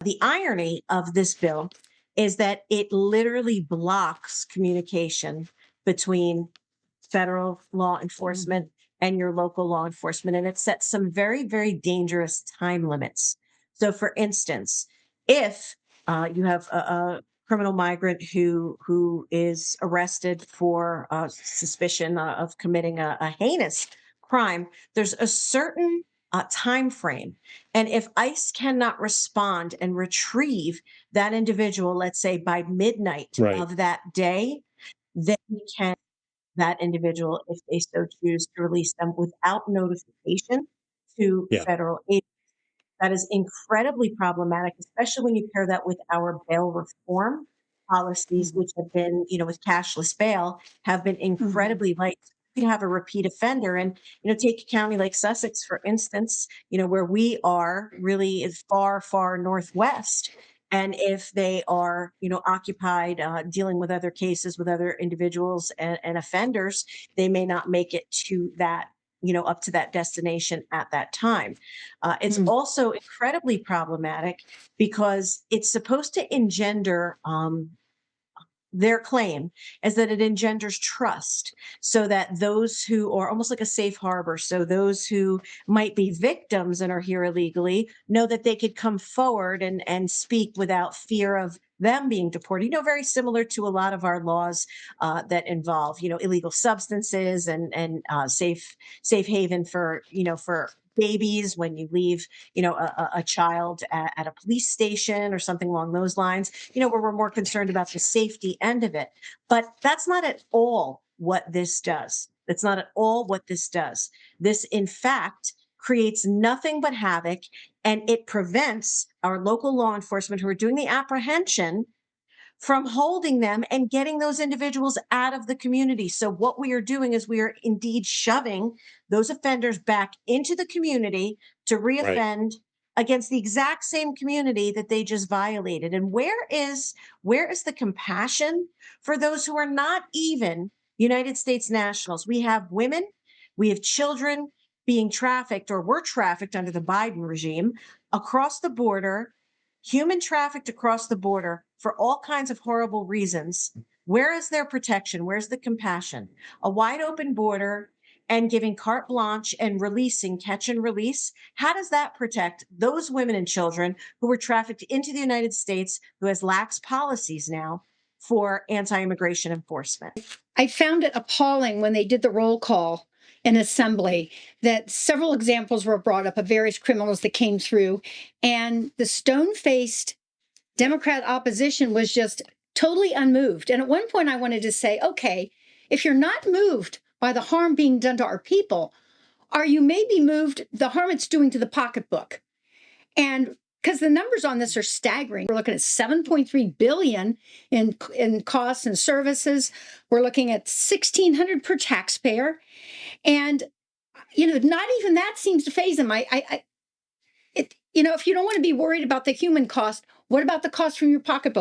The irony of this bill is that it literally blocks communication between federal law enforcement and your local law enforcement, and it sets some very, very dangerous time limits. So, for instance, if you have a criminal migrant who is arrested for suspicion of committing a heinous crime, there's a certain time frame, and if ICE cannot respond and retrieve that individual, let's say by midnight Right. of that day, then we can that individual, if they so choose, to release them without notification to Yeah. federal agents. That is incredibly problematic, especially when you pair that with our bail reform policies, Mhm. which have been, with cashless bail, have been Mhm. incredibly light. You have a repeat offender, and take a county like Sussex, for instance, where we are really is far, far northwest. And if they are, occupied dealing with other cases with other individuals and offenders, they may not make it to that, up to that destination at that time. It's Mm. also incredibly problematic because it's supposed to engender their claim is that it engenders trust so that those who are almost like a safe harbor, so those who might be victims and are here illegally know that they could come forward and speak without fear of them being deported, very similar to a lot of our laws that involve illegal substances and safe haven for for babies when you leave a child at a police station or something along those lines, where we're more concerned about the safety end of it. But that's not at all what this does. That's not at all what this does. This, in fact, creates nothing but havoc, and it prevents our local law enforcement who are doing the apprehension from holding them and getting those individuals out of the community. So, what we are doing is we are indeed shoving those offenders back into the community to Right. reoffend against the exact same community that they just violated. And where is the compassion for those who are not even United States nationals? We have women, we have children being trafficked or were trafficked under the Biden regime across the border, human trafficked across the border for all kinds of horrible reasons. Where is their protection? Where's the compassion? A wide open border and giving carte blanche and releasing catch and release. How does that protect those women and children who were trafficked into the United States, who has lax policies now for anti-immigration enforcement? I found it appalling when they did the roll call in assembly that several examples were brought up of various criminals that came through, and the stone faced Democrat opposition was just totally unmoved. And at one point, I wanted to say, okay, if you're not moved by the harm being done to our people, are you maybe moved the harm it's doing to the pocketbook? And because the numbers on this are staggering. We're looking at 7.3 billion in costs and services. We're looking at 1,600 per taxpayer. And not even that seems to phase them. If you don't want to be worried about the human cost, what about the cost from your pocketbook?